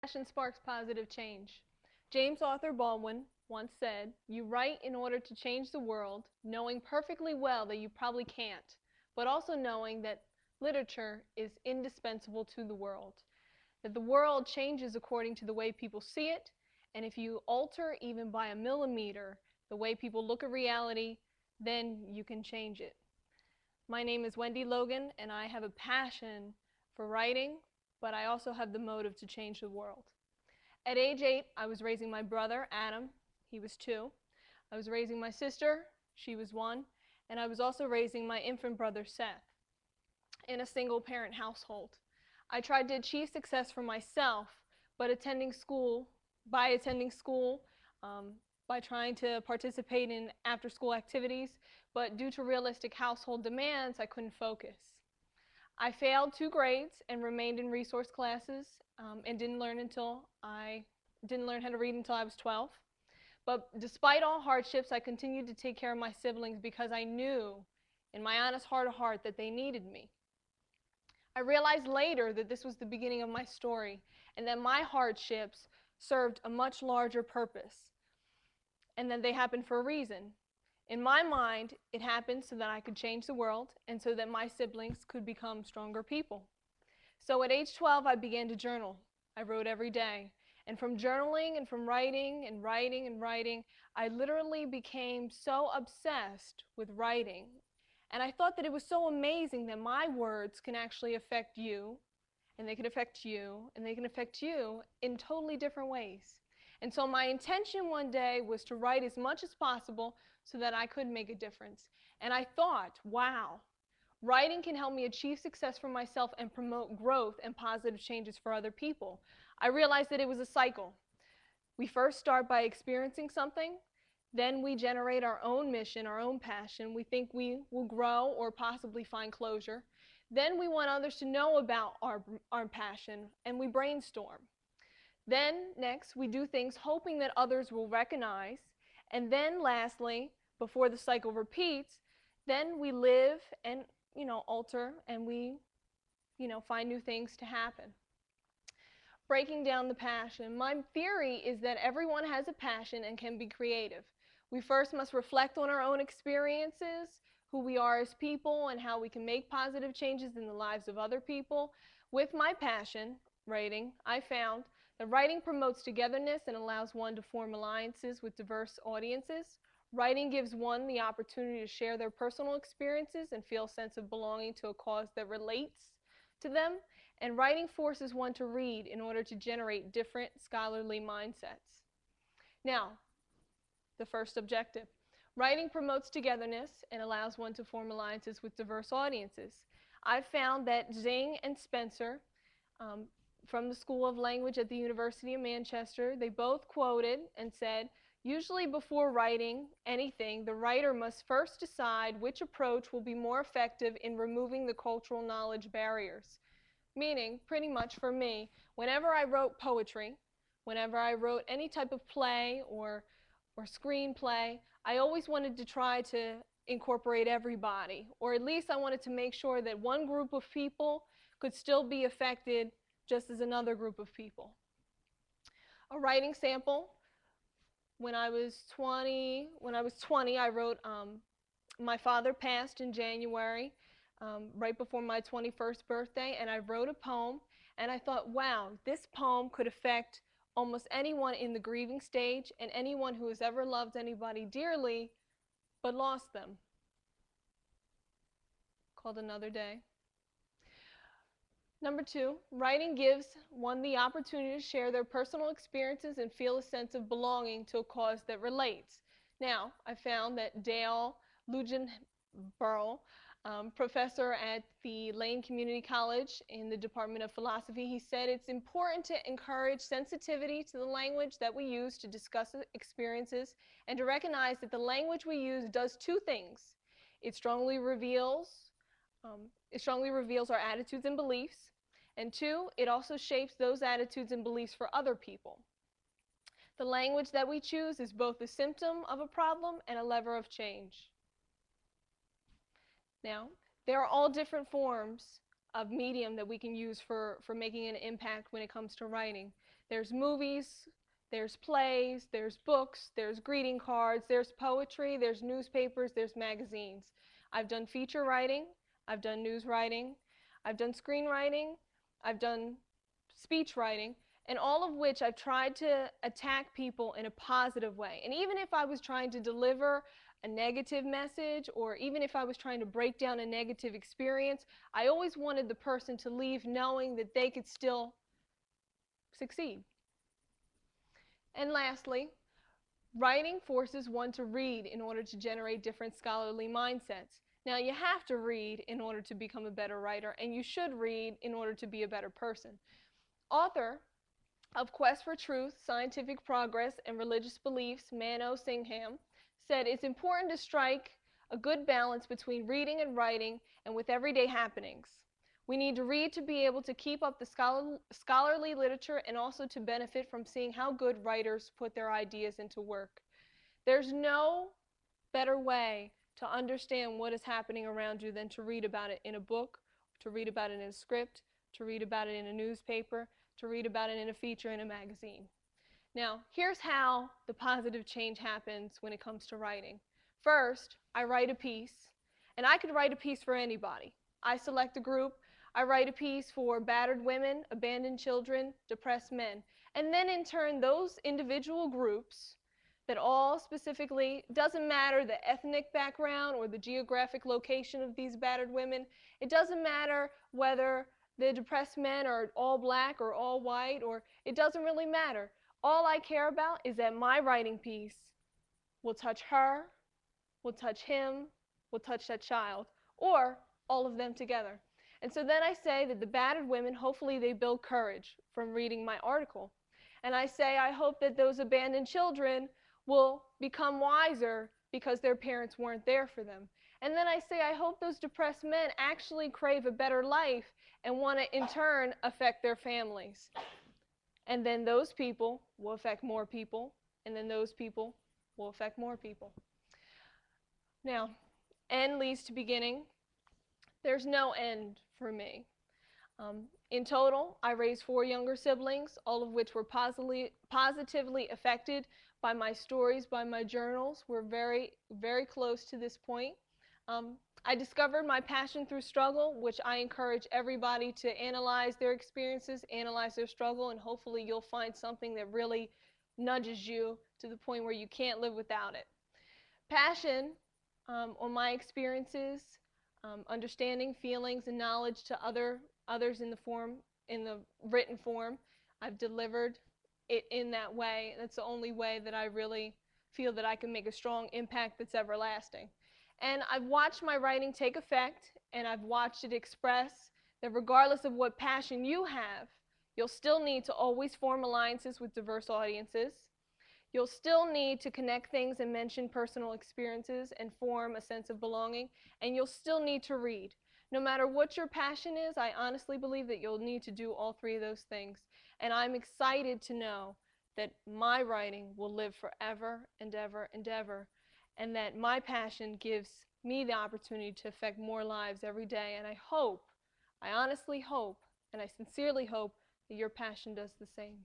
Passion sparks positive change. James Arthur Baldwin once said, "You write in order to change the world, knowing perfectly well that you probably can't, but also knowing that literature is indispensable to the world. That the world changes according to the way people see it, and if you alter even by a millimeter the way people look at reality, then you can change it." My name is Wendy Logan, and I have a passion for writing, but I also have the motive to change the world. At age 8, I was raising my brother, Adam. He was 2. I was raising my sister. She was 1. And I was also raising my infant brother, Seth, in a single-parent household. I tried to achieve success for myself, but by attending school, by trying to participate in after-school activities, but due to realistic household demands, I couldn't focus. I failed 2 grades and remained in resource classes and didn't learn how to read until I was 12. But despite all hardships, I continued to take care of my siblings because I knew in my honest heart of heart that they needed me. I realized later that this was the beginning of my story and that my hardships served a much larger purpose and that they happened for a reason. In my mind, it happened so that I could change the world and so that my siblings could become stronger people. So at age 12, I began to journal. I wrote every day. And from journaling and from writing and writing and writing, I literally became so obsessed with writing. And I thought that it was so amazing that my words can actually affect you, and they can affect you, and they can affect you in totally different ways. And so my intention one day was to write as much as possible so that I could make a difference. And I thought, wow, writing can help me achieve success for myself and promote growth and positive changes for other people. I realized that it was a cycle. We first start by experiencing something, then we generate our own mission, our own passion. We think we will grow or possibly find closure. Then we want others to know about our passion, and we brainstorm. Then, next, we do things hoping that others will recognize. And then, lastly, before the cycle repeats, then we live and, alter, and we, find new things to happen. Breaking down the passion. My theory is that everyone has a passion and can be creative. We first must reflect on our own experiences, who we are as people, and how we can make positive changes in the lives of other people. With my passion, writing, I found that writing promotes togetherness and allows one to form alliances with diverse audiences. Writing gives one the opportunity to share their personal experiences and feel a sense of belonging to a cause that relates to them. And writing forces one to read in order to generate different scholarly mindsets. Now, the first objective. Writing promotes togetherness and allows one to form alliances with diverse audiences. I've found that Zing and Spencer, from the School of Language at the University of Manchester, they both quoted and said, "Usually before writing anything, the writer must first decide which approach will be more effective in removing the cultural knowledge barriers." Meaning, pretty much for me, whenever I wrote poetry, whenever I wrote any type of play or screenplay, I always wanted to try to incorporate everybody, or at least I wanted to make sure that one group of people could still be affected just as another group of people. A writing sample. When I was 20, I wrote My Father Passed in January, right before my 21st birthday, and I wrote a poem, and I thought, wow, this poem could affect almost anyone in the grieving stage and anyone who has ever loved anybody dearly but lost them. Called Another Day. Number 2, writing gives one the opportunity to share their personal experiences and feel a sense of belonging to a cause that relates. Now, I found that Dale Luginborough, professor at the Lane Community College in the Department of Philosophy, he said it's important to encourage sensitivity to the language that we use to discuss experiences and to recognize that the language we use does 2 things. It strongly reveals our attitudes and beliefs, and 2, it also shapes those attitudes and beliefs for other people. The language that we choose is both a symptom of a problem and a lever of change. Now, there are all different forms of medium that we can use for making an impact when it comes to writing. There's movies, there's plays, there's books, there's greeting cards, there's poetry, there's newspapers, there's magazines. I've done feature writing, I've done news writing, I've done screenwriting, I've done speech writing, and all of which I've tried to attack people in a positive way. And even if I was trying to deliver a negative message, or even if I was trying to break down a negative experience, I always wanted the person to leave knowing that they could still succeed. And lastly, writing forces one to read in order to generate different scholarly mindsets. Now, you have to read in order to become a better writer, and you should read in order to be a better person. Author of Quest for Truth, Scientific Progress, and Religious Beliefs, Mano Singham, said it's important to strike a good balance between reading and writing and with everyday happenings. We need to read to be able to keep up the scholarly literature and also to benefit from seeing how good writers put their ideas into work. There's no better way to understand what is happening around you than to read about it in a book, to read about it in a script, to read about it in a newspaper, to read about it in a feature in a magazine. Now, here's how the positive change happens when it comes to writing. First, I write a piece, and I could write a piece for anybody. I select a group, I write a piece for battered women, abandoned children, depressed men, and then in turn those individual groups that all specifically, doesn't matter the ethnic background or the geographic location of these battered women, it doesn't matter whether the depressed men are all black or all white, or it doesn't really matter. All I care about is that my writing piece will touch her, will touch him, will touch that child, or all of them together. And so then I say that the battered women, hopefully they build courage from reading my article. And I say I hope that those abandoned children will become wiser because their parents weren't there for them. And then I say I hope those depressed men actually crave a better life and want to in turn affect their families. And then those people will affect more people, and then those people will affect more people. Now, end leads to beginning. There's no end for me. In total, I raised 4 younger siblings, all of which were positively affected by my stories, by my journals. We're very, very close to this point. I discovered my passion through struggle, which I encourage everybody to analyze their experiences, analyze their struggle, and hopefully you'll find something that really nudges you to the point where you can't live without it. Passion on my experiences, understanding feelings and knowledge to others in the written form. I've delivered it in that way. That's the only way that I really feel that I can make a strong impact that's everlasting. And I've watched my writing take effect, and I've watched it express that regardless of what passion you have, you'll still need to always form alliances with diverse audiences. You'll still need to connect things and mention personal experiences and form a sense of belonging, and you'll still need to read. No matter what your passion is, I honestly believe that you'll need to do all 3 of those things. And I'm excited to know that my writing will live forever and ever and ever, and that my passion gives me the opportunity to affect more lives every day. And I honestly hope, and I sincerely hope that your passion does the same.